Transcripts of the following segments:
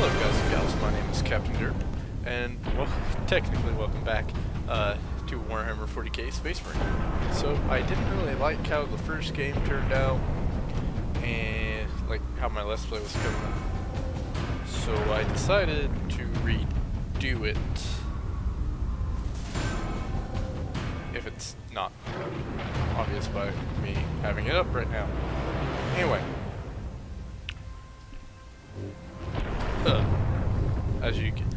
What's up, guys and gals? My name is Captain Derp, and well, technically welcome back to Warhammer 40k Space Marine. So I didn't really like how the first game turned out, and like how my Let's Play was coming. So I decided to redo it. If it's not obvious by me having it up right now. Anyway. As you can,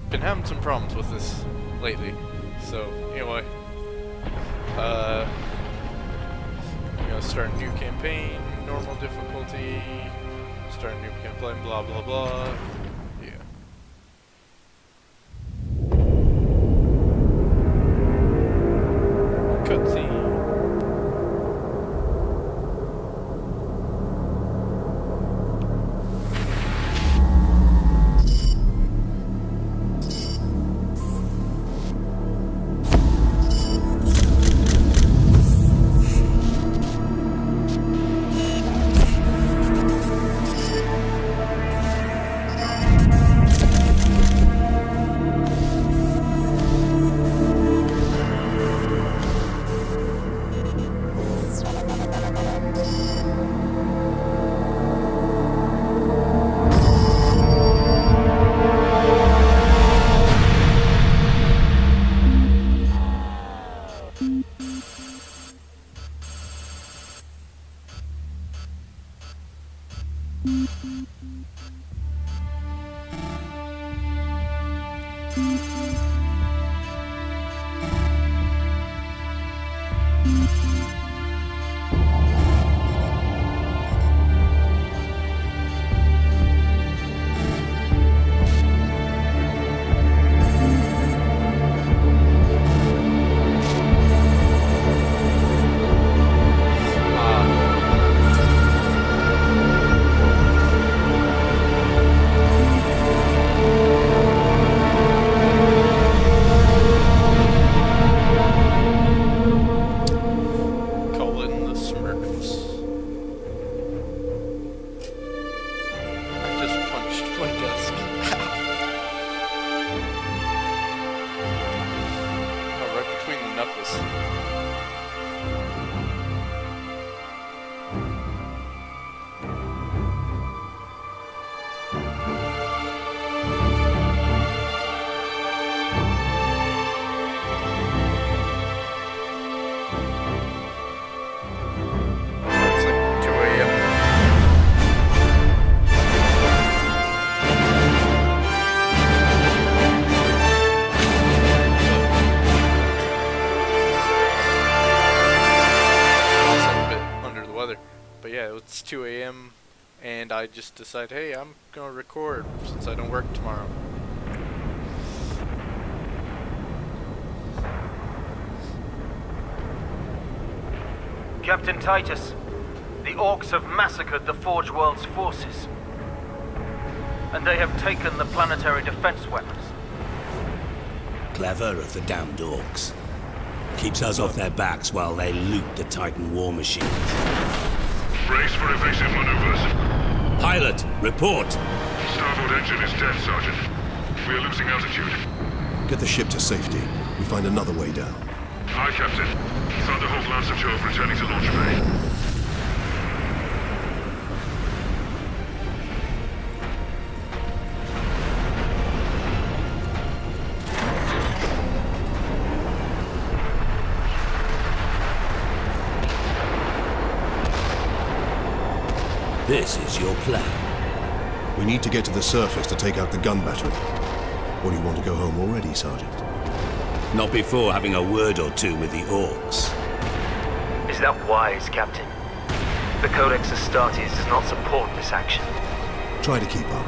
been having some problems with this lately. So anyway, I'm gonna start a new campaign, normal difficulty, start a new campaign, blah blah blah. Yeah. Cutscene. It's 2 a.m. and I just decide, hey, I'm gonna record since I don't work tomorrow. Captain Titus, the Orcs have massacred the Forge World's forces, and they have taken the planetary defense weapons. Clever of the damned Orcs. Keeps us off their backs while they loot the Titan war machines. Brace for evasive maneuvers. Pilot, report! Starboard engine is dead, Sergeant. We are losing altitude. Get the ship to safety. We find another way down. Aye, Captain. Thunderhawk Lancer Jove returning to launch bay. This is your plan. We need to get to the surface to take out the gun battery. Or do you want to go home already, Sergeant? Not before having a word or two with the Orcs. Is that wise, Captain? The Codex Astartes does not support this action. Try to keep up.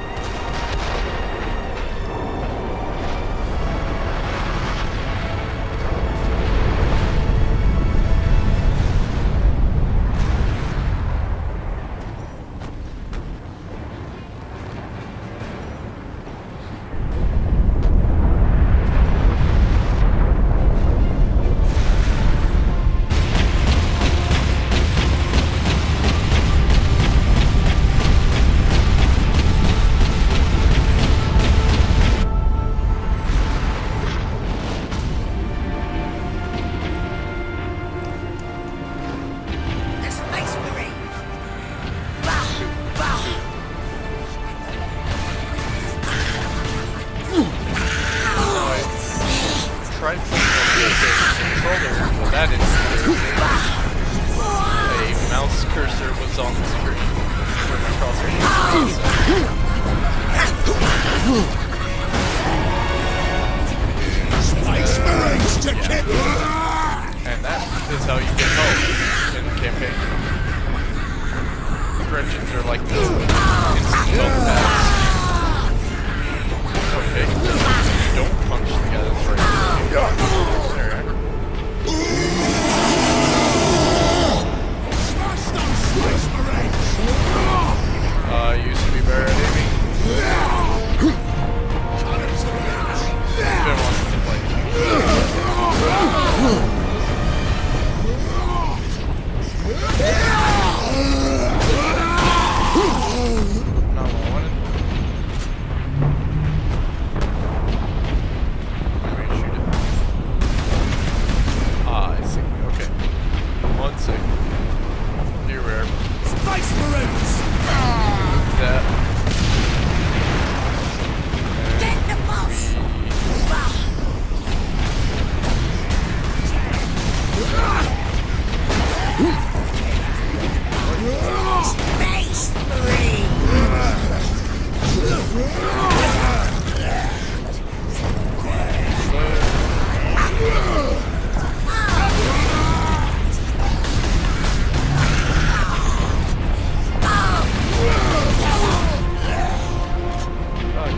I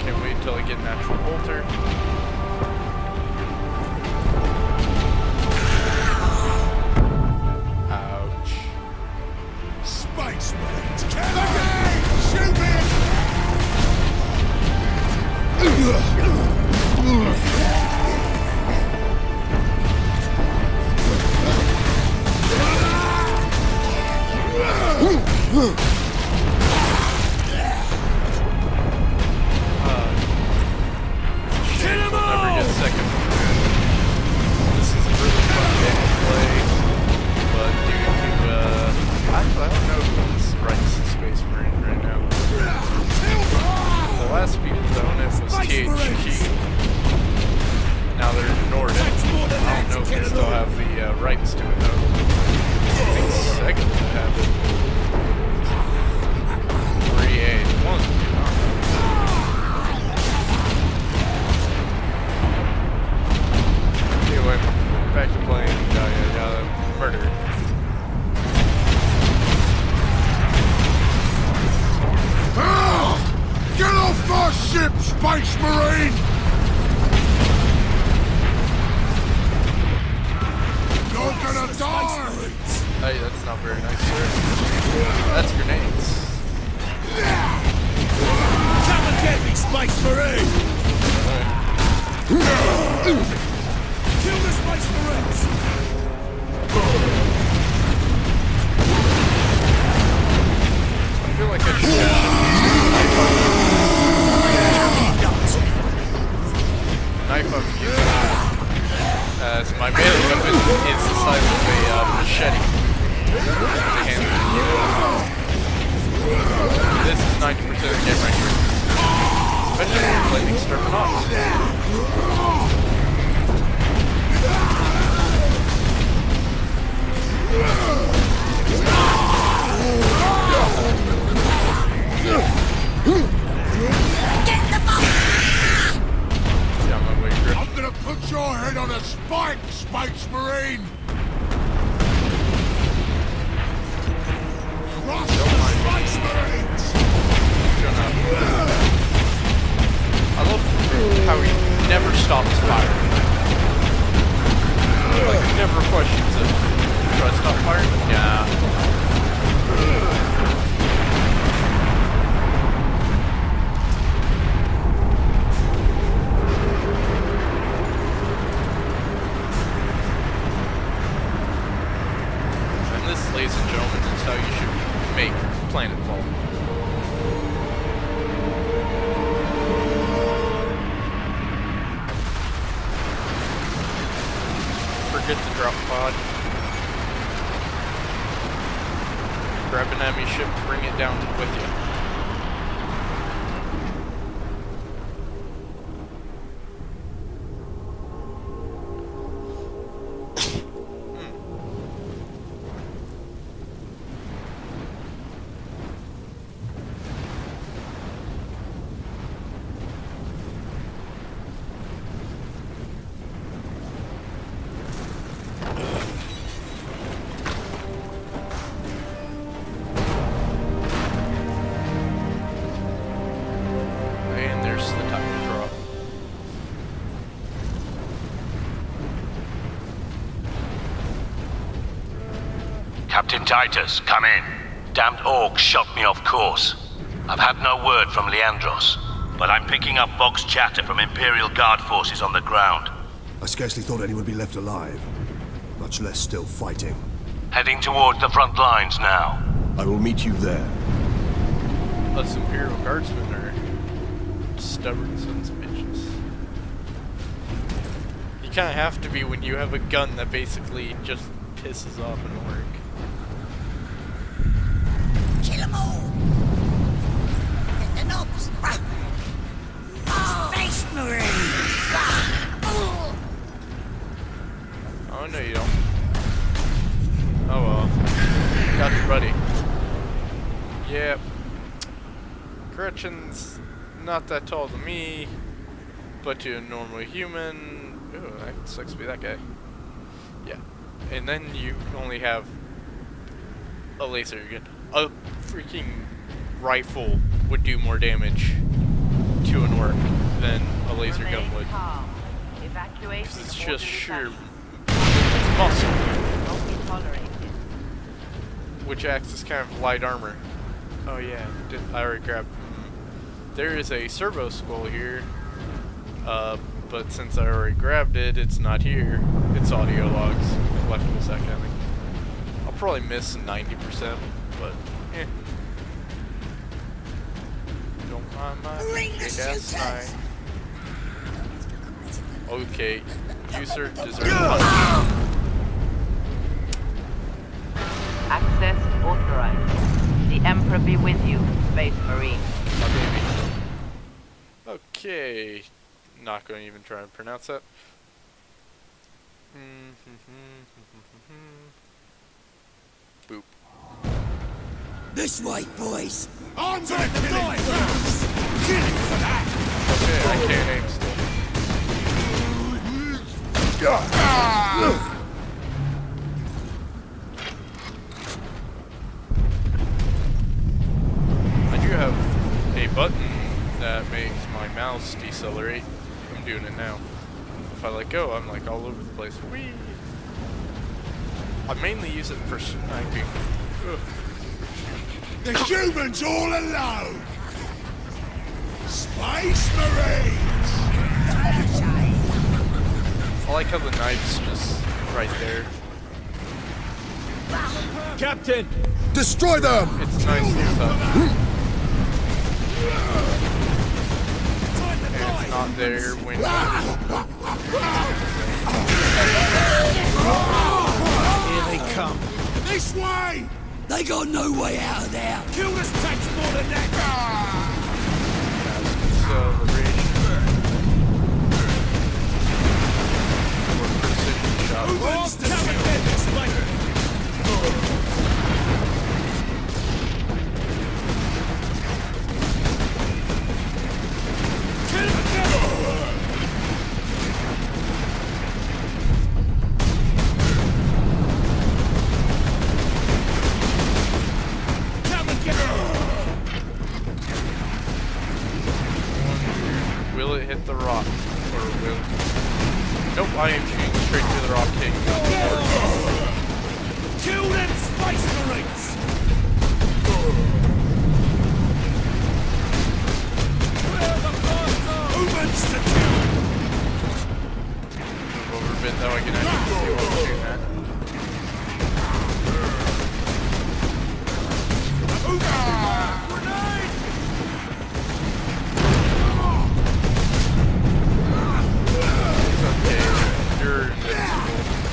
can't wait until I get natural bolter. Ouch. Space Marines! Again! Shoot me! Never get second. This is a really fun game to play, but due to, actually I don't know who's writes the Space Marine right now. The last people that owned it was THQ. Now they're Nordic. I don't know if they still have the rights to it though. I think Sega would have it. 3A1. Anyway, back to playing Murder. Get off my ship, Space Marine! You're gonna die! Hey, that's not very nice, sir. That's grenades. Come and get me, Space Marine! Kill the Space Marines! I feel like I should knife up you. So my melee weapon is the size of a machete. This is 90% of the game right here. Especially when you're playing Exterminatus. I'm gonna put your head on a spike, Space Marine! Crush the Space Marines! I love how he never stops firing. Like, he never questions it. Should I stop firing? Yeah. And this, ladies and gentlemen, is how you should make Planetfall. Forget to drop pod. Grab an enemy ship, bring it down with you. Captain Titus, come in. Damned orcs shot me off course. I've had no word from Leandros, but I'm picking up Vox chatter from Imperial Guard forces on the ground. I scarcely thought anyone would be left alive, much less still fighting. Heading towards the front lines now. I will meet you there. Us Imperial Guardsmen are stubborn sons of bitches. You kind of have to be when you have a gun that basically just pisses off an orc. Kill them all! Get the knobs! Space Marine! Oh, no you don't. Oh well. Got your buddy. Yep. Gretchen's not that tall to me, but to a normal human. Ooh, that sucks to be that guy. Yeah. And then you only have a laser gun. A freaking rifle would do more damage to an orc than a laser gun would. It's just sheer muscle, which acts as kind of light armor. Oh yeah, I already grabbed. There is a servo skull here, but since I already grabbed it, it's not here. It's audio logs, collectible that kind of thing. I'll probably miss 90%, but eh. Don't mind my big-ass knife. Okay, you sir deserve punishment. Access authorized. The Emperor be with you, Space Marine. My baby. Okay, not going to even try and pronounce that. Boop. This way, boys. On to the killing first! Killing for that! Okay, I can't aim still. I do have a button that makes my mouse decelerate. I'm doing it now. If I let go, I'm like all over the place. Whee! I mainly use it for sniping. Ugh. The humans all alone! Space Marines! I like how the knife's just right there. Captain! Destroy them! It's nice and tough. And it's not there when Here they come. This way! They got no way out of there. Kill us takes more than that! celebration. Or precision shot. Will it hit the rock? Or will... Nope, I am shooting straight through the rock king. Kill them Space Marines! Humans to kill! Move over a bit though, I can actually see what I'm shooting at.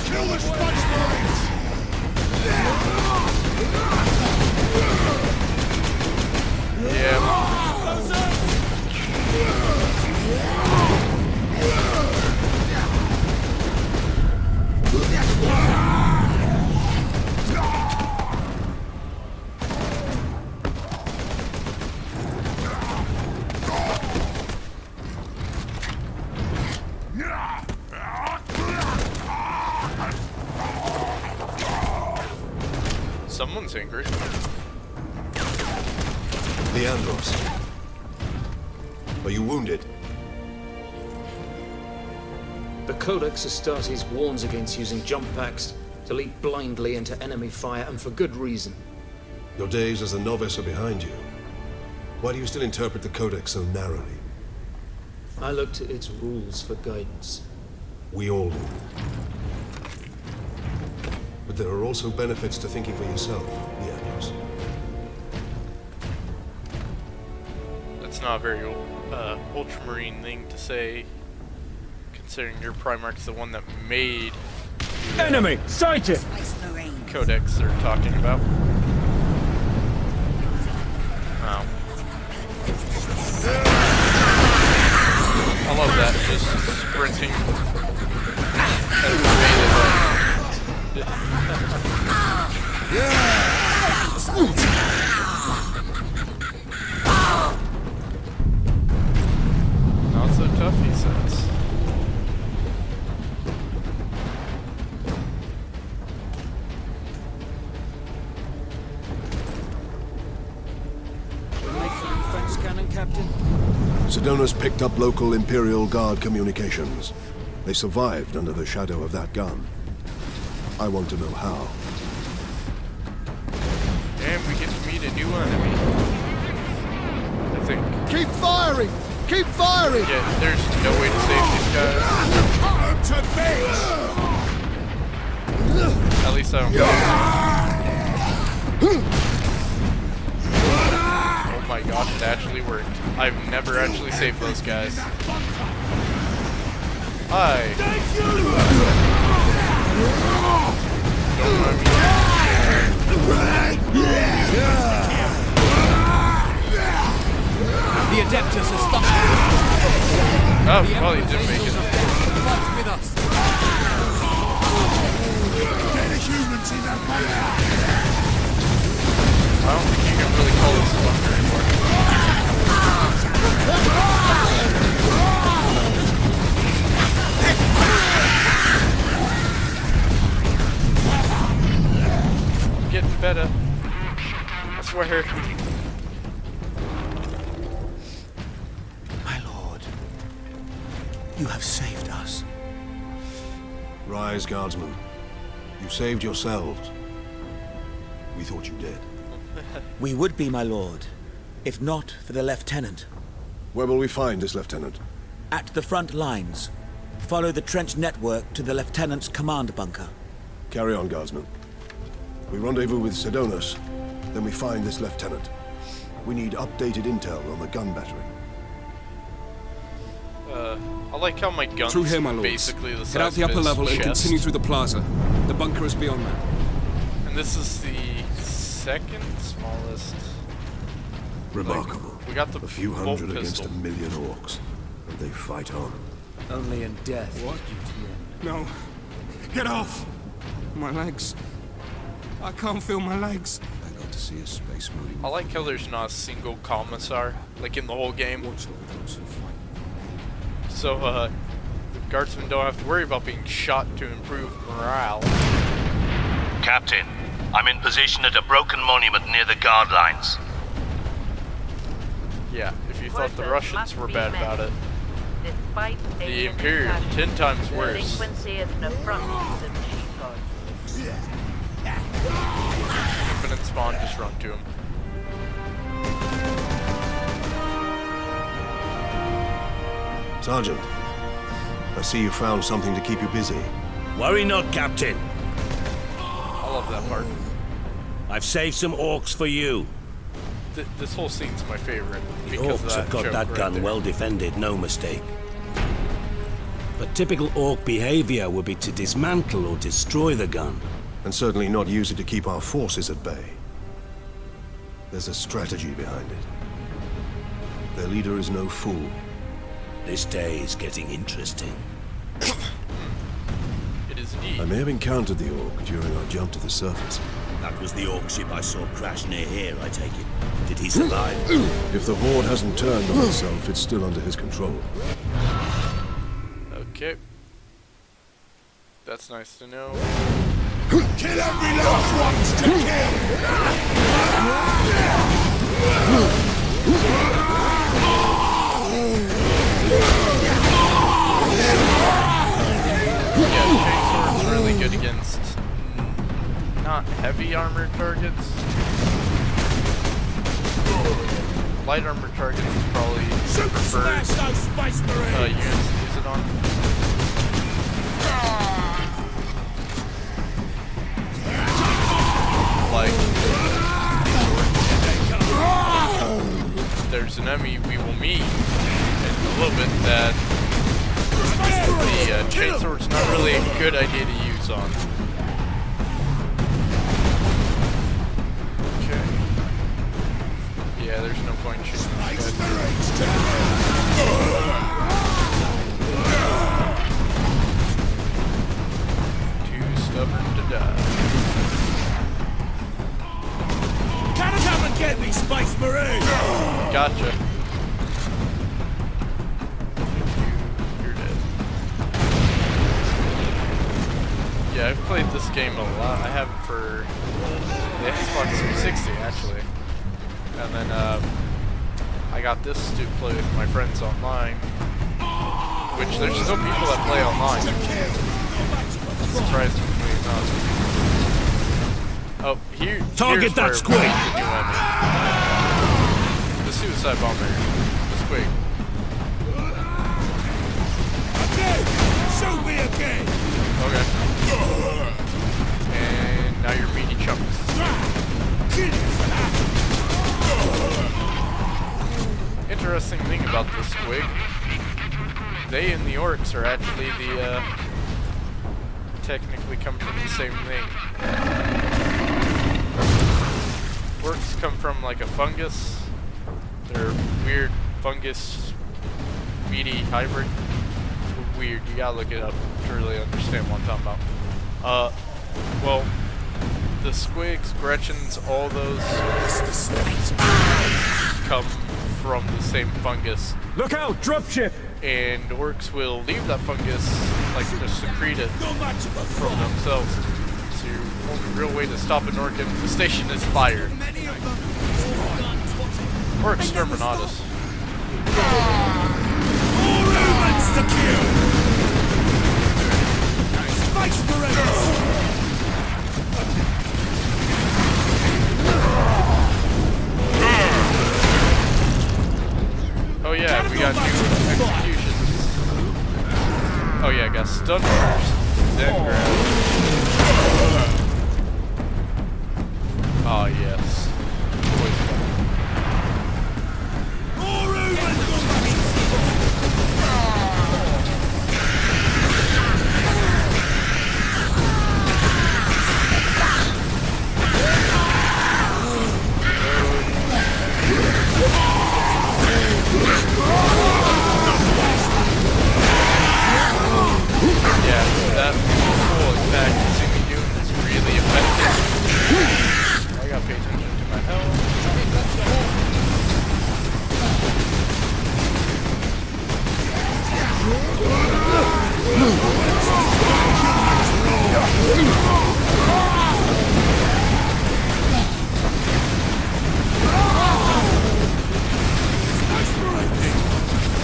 Kill the Space Marines! Yeah. Someone's angry. Leandros. Are you wounded? The Codex Astartes warns against using jump packs to leap blindly into enemy fire, and for good reason. Your days as a novice are behind you. Why do you still interpret the Codex so narrowly? I look to its rules for guidance. We all do. But there are also benefits to thinking for yourself, Leandros. That's not a very ultramarine thing to say, considering your Primarch's the one that made the enemy sighted. Codex they're talking about. Wow. I love that, just sprinting as so tough, he says. Make for the defense cannon, Captain. Sedona's picked up local Imperial Guard communications. They survived under the shadow of that gun. I want to know how. And we get to meet a new enemy. I think. Keep firing! Keep firing! Yeah, there's no way to save these guys. To base! At least I don't think. Oh my gosh, it actually worked. I've never actually saved those guys. Hi. Don't mind me. The Adeptus are stuck. Oh, well, he didn't make it. Fight with us. Get the humans in that fire! I don't think you can really call this a bunker anymore. I'm getting better. I swear. My lord, you have saved us. Rise, guardsmen. You saved yourselves. We thought you did. We would be, my lord, if not for the lieutenant. Where will we find this lieutenant? At the front lines. Follow the trench network to the lieutenant's command bunker. Carry on, guardsmen. We rendezvous with Sedonas, then we find this lieutenant. We need updated intel on the gun battery. I like how my gun's Through here, my lords. basically the size Head out the of upper his level and chest. continue through the plaza. The bunker is beyond that. And this is the second smallest. Remarkable. We got the A few bolt hundred against pistol. 1 million orcs. And they fight on. Only in death. What? No. Get off! My legs. I can't feel my legs. I got to see a space marine. I like how there's not a single commissar, like in the whole game. Watch over those who fight. So, the guardsmen don't have to worry about being shot to improve morale. Captain, I'm in position at a broken monument near the guard lines. Yeah, if you thought the Workers Russians must were be bad met. about it. Despite The alien Imperial, attack, 10 times worse. delinquency is an affront to the machine god. Infinite spawn, just run to him. Sergeant, I see you found something to keep you busy. Worry not, Captain. I love that part. I've saved some orcs for you. This whole scene's my favorite. The Because of orcs have got joke that right gun there. well defended, no mistake. But typical orc behavior would be to dismantle or destroy the gun. And certainly not use it to keep our forces at bay. There's a strategy behind it. Their leader is no fool. This day is getting interesting. It is indeed. I may have encountered the orc during our jump to the surface. That was the orc ship I saw crash near here, I take it. Did he survive? If the horde hasn't turned on itself, it's still under his control. Okay. That's nice to know. Kill every last ones to Yeah, chainsword's really good against not heavy armored targets. Light armored targets is probably the preferred units to use it on. Like, there's an enemy we will meet in a little bit that the chainsword's not really a good idea to use on. Okay. Yeah, there's no point in shooting these guys. Too stubborn to die. Come and get me, Space Marine! Gotcha. Yeah, I've played this game a lot. I have it for the Xbox 360 actually, and then I got this to play with my friends online. Which there's still people that play online. Surprisingly enough. Oh, here. Target that squig! The suicide bomber. The squig. Shoot me again! Okay. And now you're meaty chunks. Interesting thing about the squig, they and the orcs are actually the, technically come from the same thing. Orcs come from like a fungus. They're weird fungus, meaty hybrid. Weird, you gotta look it up to really understand what I'm talking about. Well, the squigs, Gretchens, all those come from the same fungus. Look out, dropship! And orcs will leave that fungus, like just secrete it from themselves. So your only real way to stop an orc infestation is fire. Or exterminatus. To kill! Space Marines! Oh yeah, we got new executions. Oh yeah, I got stun first, then grab. Oh yes. Always fun. Yeah, that full attack you see me doing is really effective. I gotta pay attention to my health.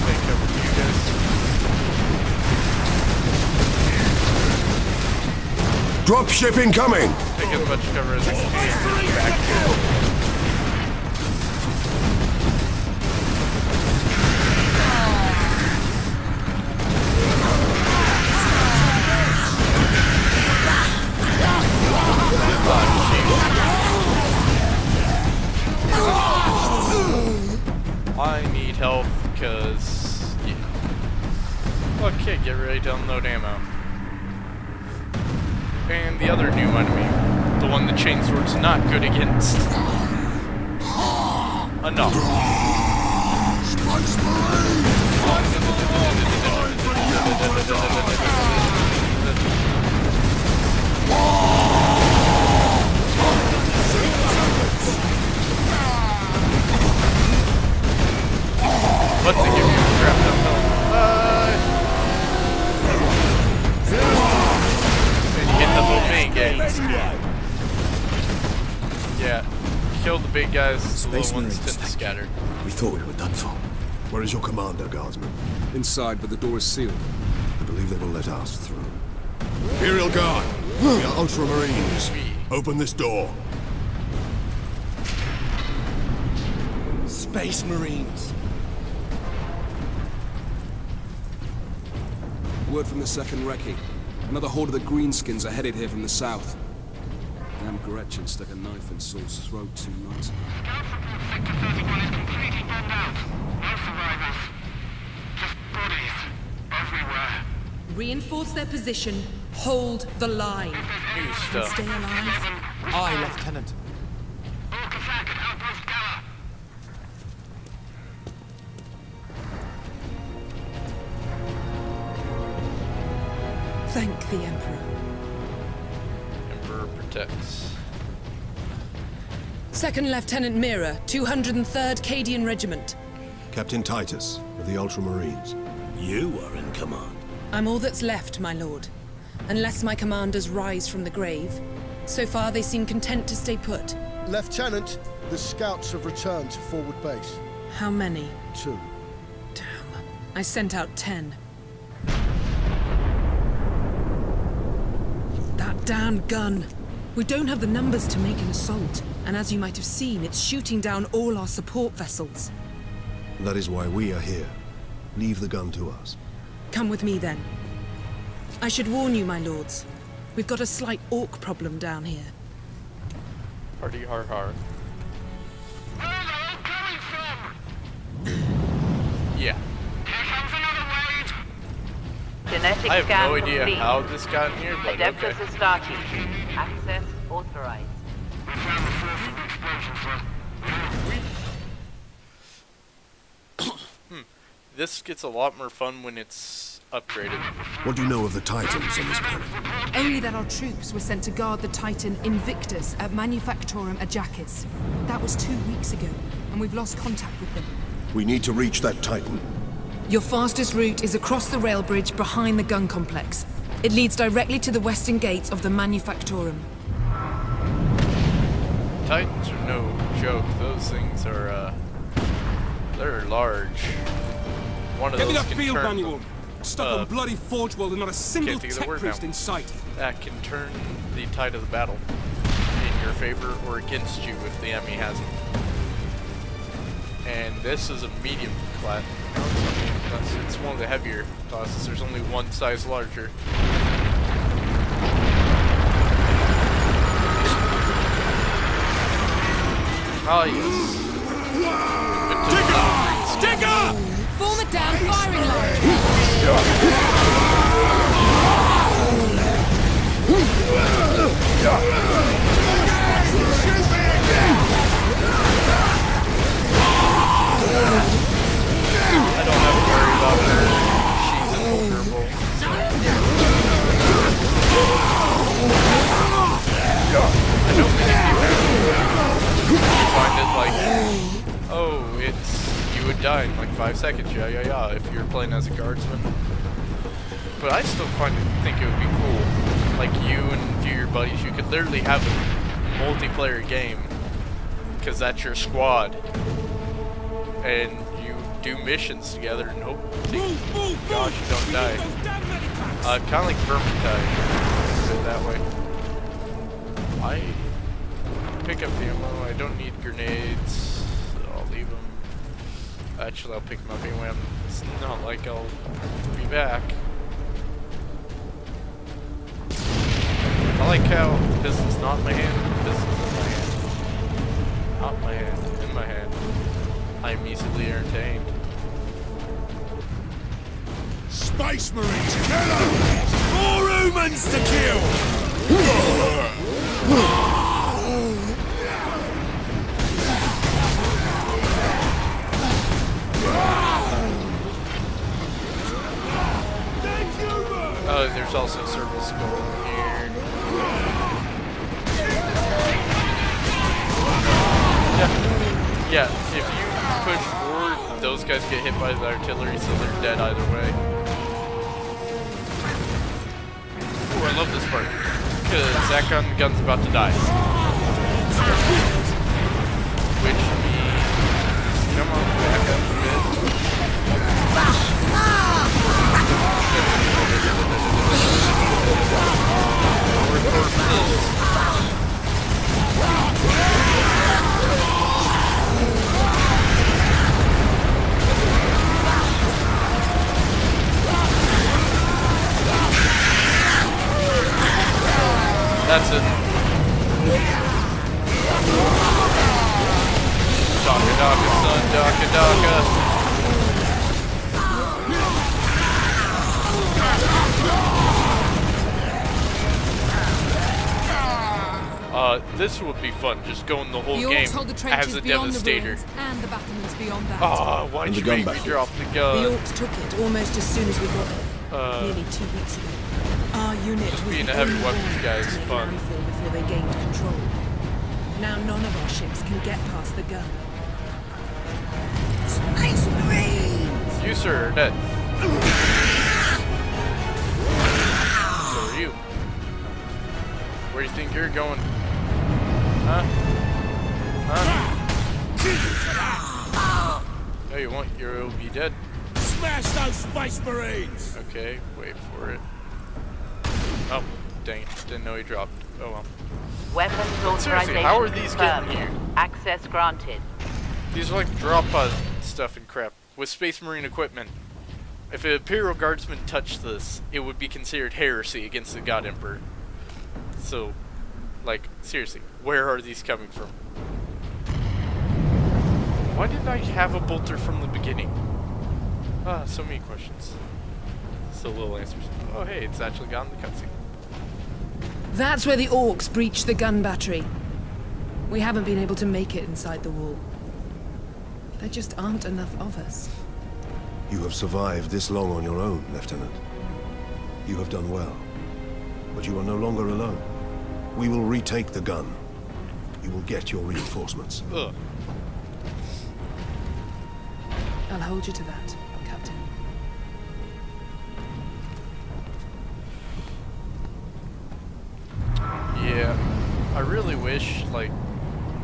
Take cover for you guys. Dropship incoming! Take as much cover as I can. Back I need help because okay, get ready to unload ammo. And the other new enemy, the one the chainsword's not good against. Enough. But they give you a crap ton of health. And you get the whole main game. Yeah. Kill the big guys, the little ones tend to scatter. We thought we were done for. Where is your commander, guardsman? Inside, but the door is sealed. I believe they will let us through. Imperial Guard! We are Ultramarines. Open this door. Space Marines! Word from the second recce. Another horde of the Greenskins are headed here from the south. Damn Gretchen stuck a knife in Saul's throat 2 nights ago. Sector 31 is completely bombed out. No survivors. Just bodies. Everywhere. Reinforce their position. Hold the line. New stuff. Stay alive. Aye, Lieutenant. Orc attack at Outpost Gala. Thank the Emperor. Emperor protects. Second Lieutenant Mira, 203rd Cadian Regiment. Captain Titus, of the Ultramarines. You are in command. I'm all that's left, my lord. unless my commanders rise from the grave. So far, they seem content to stay put. Lieutenant, the scouts have returned to forward base. How many? 2. Damn. I sent out 10. That damn gun. We don't have the numbers to make an assault. And as you might have seen, it's shooting down all our support vessels. That is why we are here. Leave the gun to us. Come with me, then. I should warn you, my lords. We've got a slight orc problem down here. Party har har. Where are they all coming from? Yeah. Here comes another wave. Genetic I have scan no idea complete. how this got in here, but Adeptus okay. Astarte. Access authorized. We found the source of the explosion, sir. This gets a lot more fun when it's upgraded. What do you know of the Titans on this planet? Only that our troops were sent to guard the Titan Invictus at Manufactorum Ajakis. That was 2 weeks ago, and we've lost contact with them. We need to reach that Titan. Your fastest route is across the rail bridge behind the gun complex. It leads directly to the western gates of the Manufactorum. Titans are no joke. Those things are, they're large. One of Get me those that can field turn manual. Stuck on bloody Forge World and not a single can't think of the tech word priest now. in sight. That can turn the tide of the battle in your favor or against you if the enemy has it. And this is a medium class. It's one of the heavier classes. There's only one size larger. Ah, yes. Sticker! Form a down firing line! I don't have to worry about her. She's invulnerable. I don't think you find it like, oh, you would die in like 5 seconds, yeah, if you're playing as a guardsman. But I still think it would be cool. Like you and a few of your buddies, you could literally have a multiplayer game, because that's your squad. And you do missions together and hope to gosh you don't die. Kind of like Vermintide, put it that way. I pick up the ammo. I don't need grenades. So I'll leave them. Actually, I'll pick them up anyway. It's not like I'll be back. I like how this is not in my hand. This is in my hand. Not my hand. In my hand. I'm easily entertained. Space Marines, kill them! More humans to kill! Oh, there's also Circle Skull in here. Yeah, if you push forward, those guys get hit by the artillery, so they're dead either way. Ooh, I love this part, because that gun's about to die. Which means, come on, back up a bit. That's it. Daka daka, son, daka daka. This would be fun, just going the whole game as a Devastator. And the battlements beyond that. Oh, why'd you make me drop the gun? The Orcs took it almost as soon as we got it. Nearly 2 weeks ago. Our unit Just was being the a heavy only weapons one guy is to fun. landfall before they gained control. Now none of our ships can get past the gun. Space Marines! You, sir, are dead. So are you. Where do you think you're going? Huh? Huh? No, you won't. You'll be dead. Smash those Space Marines! Okay, wait for it. Oh, dang it. Didn't know he dropped. Oh well. Weapons Seriously, authorization how are these confirmed. getting here? Access granted. These are like drop pod stuff and crap with Space Marine equipment. If an Imperial Guardsman touched this, it would be considered heresy against the God Emperor. So, like, seriously, where are these coming from? Why didn't I have a bolter from the beginning? Ah, so many questions. So little answers. Oh hey, it's actually gone in the cutscene. That's where the orcs breached the gun battery. We haven't been able to make it inside the wall. There just aren't enough of us. You have survived this long on your own, Lieutenant. You have done well. But you are no longer alone. We will retake the gun. You will get your reinforcements. Ugh. I'll hold you to that, Captain. Yeah, I really wish, like,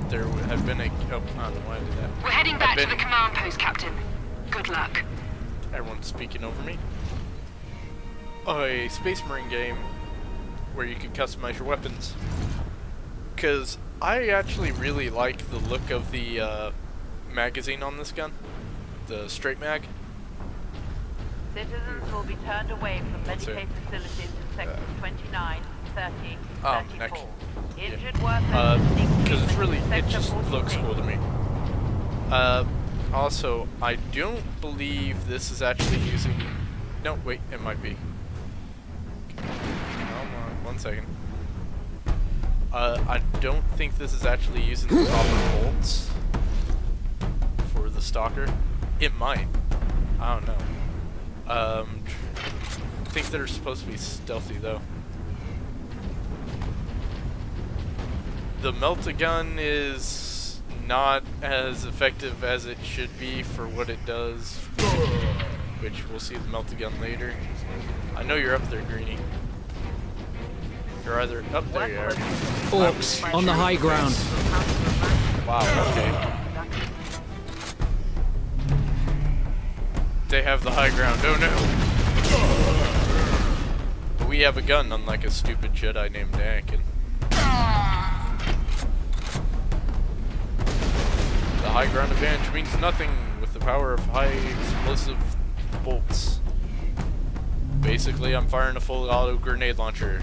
there would have been a... Oh, I don't know why I did that. We're heading back to the command post, Captain. Good luck. Everyone's speaking over me. A Space Marine game where you can customize your weapons. Because I actually really like the look of the magazine on this gun. The straight mag. Citizens will be turned away from Medicaid facilities in sectors 29, 30, 34. Neck. Injured Yeah. workers Because it's really, in it sector just 43. looks cool to me. Also, I don't believe this is actually using... No, wait, it might be. Come on, 1 second. I don't think this is actually using the proper bolts for the Stalker. It might. I don't know. I think they're supposed to be stealthy though. The melt-a-gun is not as effective as it should be for what it does, which we'll see the melt-a-gun later. I know you're up there, Greenie. You're either up there. You are. Orcs on the high ground. Wow. Okay. They have the high ground. Oh no! But we have a gun, unlike a stupid Jedi named Anakin. The high ground advantage means nothing with the power of high explosive bolts. Basically, I'm firing a full auto grenade launcher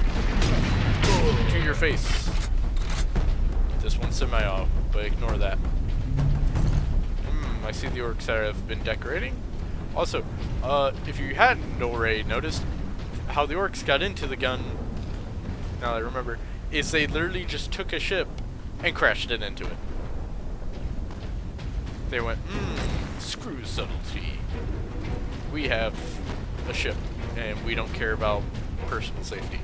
to your face. This one's semi-auto, but ignore that. I see the orcs have been decorating. Also, if you hadn't already noticed, how the orcs got into the gun, now that I remember, is they literally just took a ship and crashed it into it. They went, screw subtlety. We have a ship, and we don't care about personal safety.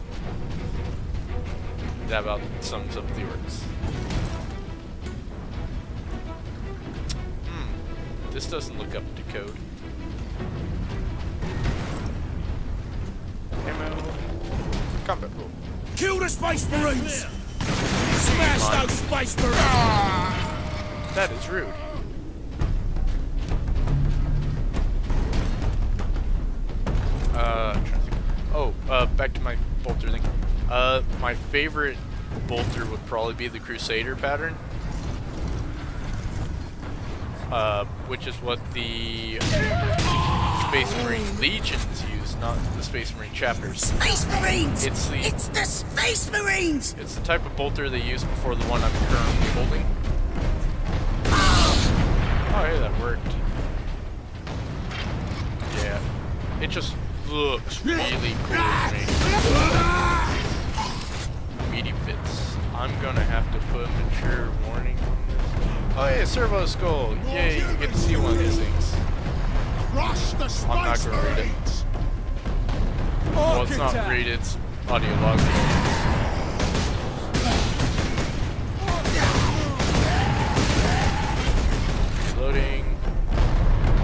That about sums up the orcs. This doesn't look up to code. Ammo. Combat rule. Kill the Space Marines! Smash those Space Marines! That is rude. I'm trying to think. Oh, back to my bolter thing. My favorite bolter would probably be the Crusader pattern. Which is what the Space Marine Legions use, not the Space Marine chapters. Space Marines! It's the Space Marines! It's the type of bolter they use before the one I'm currently holding. Oh, yeah, that worked. Yeah. It just looks really cool to me. Meaty bits. I'm gonna have to put mature warning on this. Oh yeah, Servo Skull! Yay, you get to see one of these things. I'm not gonna read it. Well, it's not read, it's audio log. Loading.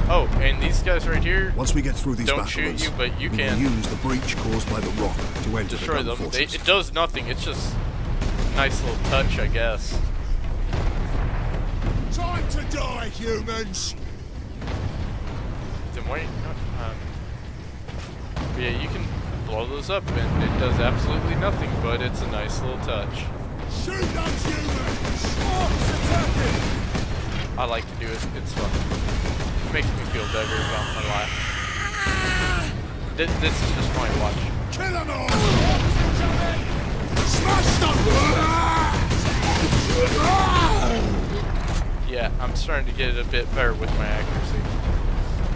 Oh, and these guys right here. Once we get through these don't battlements, shoot you, but you we can will use the breach caused by the rock to enter destroy the gun them. fortress. It does nothing. It's just nice little touch, I guess. Time to die, humans! Then wait, yeah, you can blow those up and it does absolutely nothing, but it's a nice little touch. Shoot those humans! Orcs attacking! I like to do it, it's fun. It makes me feel better about my life. This is just fun to watch. Kill them all! Smash them! Yeah, I'm starting to get a bit better with my accuracy.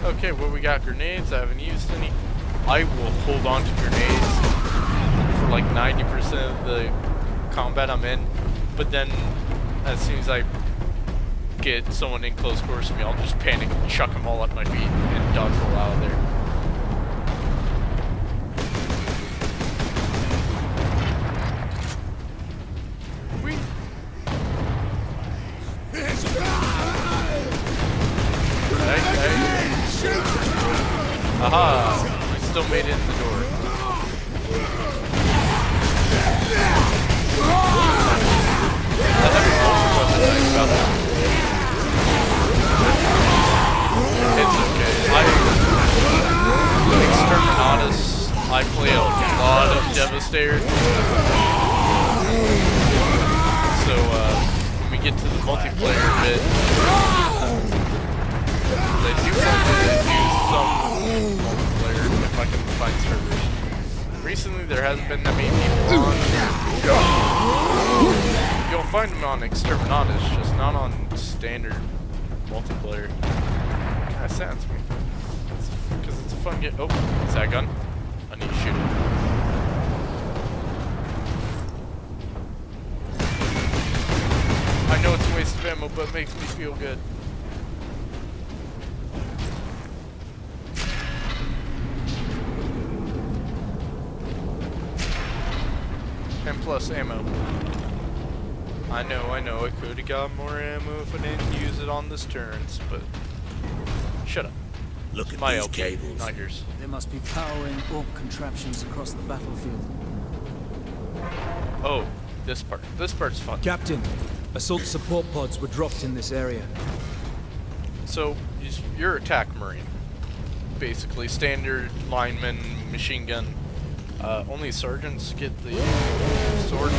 Okay, well, we got grenades. I haven't used any. I will hold on to grenades for like 90% of the combat I'm in, but then as soon as I get someone in close quarters to me, I'll just panic and chuck them all at my feet and dodge roll out of there. Aha! I still made it in the door. It's okay. Exterminatus. I play a lot of Devastator. So when we get to the multiplayer bit, they do some multiplayer if I can find servers. Recently there hasn't been that many people on. You'll find them on Exterminatus, just not on standard multiplayer. Kinda saddens me. Because it's a fun game. Oh, is that a gun? I need to shoot it. I know it's a waste of ammo, but it makes me feel good. Plus ammo. I know, I could have got more ammo if I didn't use it on this turns, but shut up. Look at my these LP, cables. not yours. There must be powering orc contraptions across the battlefield. Oh, this part's fun. Captain, assault support pods were dropped in this area. So, you're attack marine. Basically, standard lineman, machine gun. Only sergeants get the sword,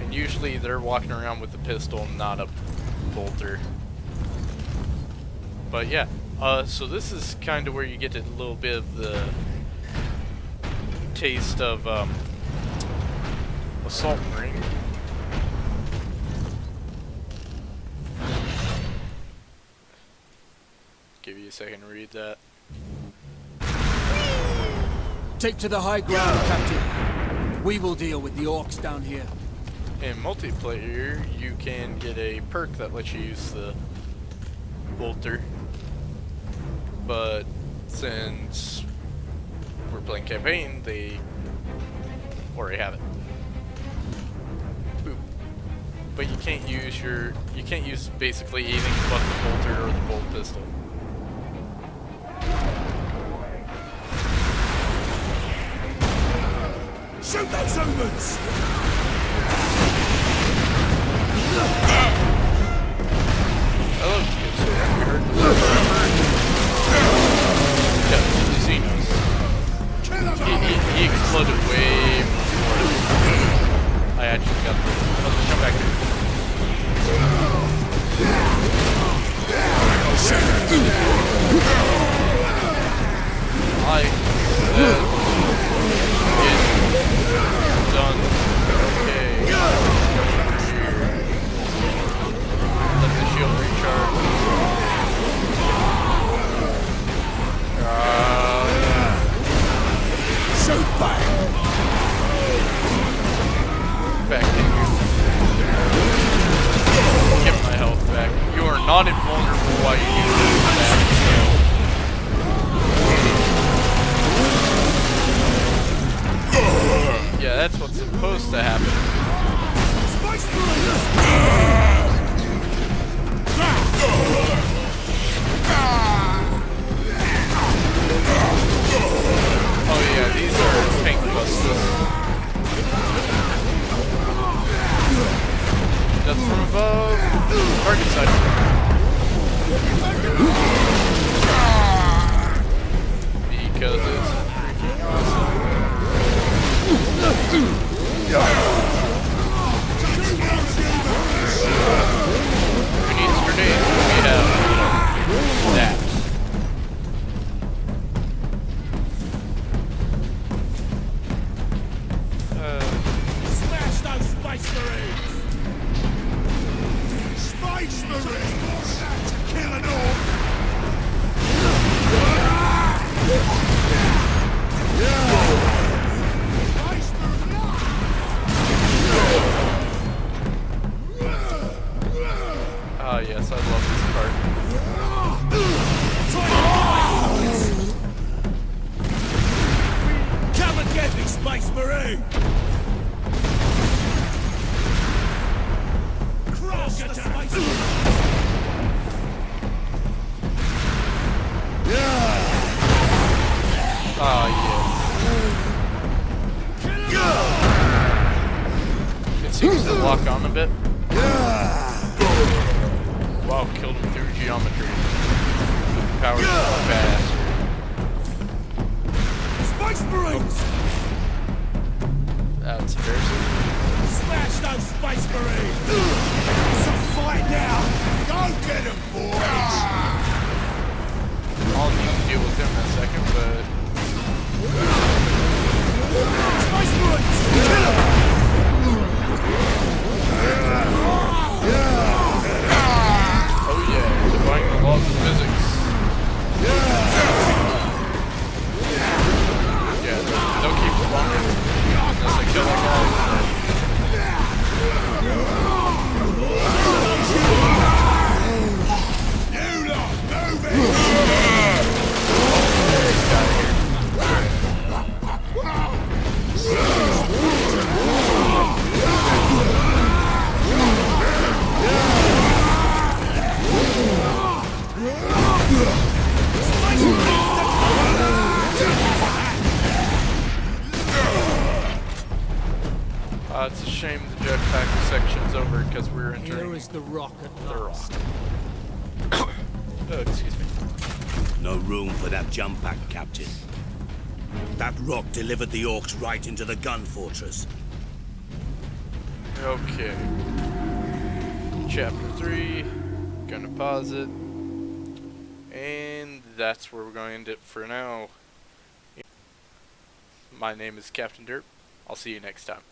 and usually they're walking around with a pistol, not a bolter. But yeah, so this is kind of where you get a little bit of the taste of assault marine. Give you a second to read that. Take to the high ground, Captain. We will deal with the orcs down here. In multiplayer, you can get a perk that lets you use the bolter. But since we're playing campaign, they already have it. Boop. But you can't use basically anything but the bolter or the bolt pistol. Shoot those humans! Hello, good sir. We heard the word Xenos. He exploded way before I actually got the... Let's come back here. I done. Okay. Here. Let the shield recharge. Shoot back! Back in here. Get my health back. You are not invulnerable while you do that. Yeah, that's what's supposed to happen. Oh yeah, these are tank busters. Target side. Because it's freaking awesome. Who needs grenades? We have that. Smash those Space Marines! Space Marines! To kill an orc! Oh yes, I love this part. Come and get me, Space Marine! Cross the Space Marine! Oh yes. It seems to lock on a bit. Wow, killed him through geometry. Power so fast. Space Marines! That's embarrassing. Smash those Space Marines! It's a fight now! Go get them, boys! I'll need to deal with him in a second, but... Space Marines! Kill him! Oh yeah, defying the laws of physics. Yeah, they'll keep spawning unless I kill that guy. You lot, move it! It's a shame the jetpack section's over because we're entering Here is the rock at the last. rock. Oh, excuse me. No room for that jump pack, Captain. That rock delivered the orcs right into the gun fortress. Okay. Chapter 3. Gonna pause it. And that's where we're going to end it for now. My name is Captain Derp. I'll see you next time.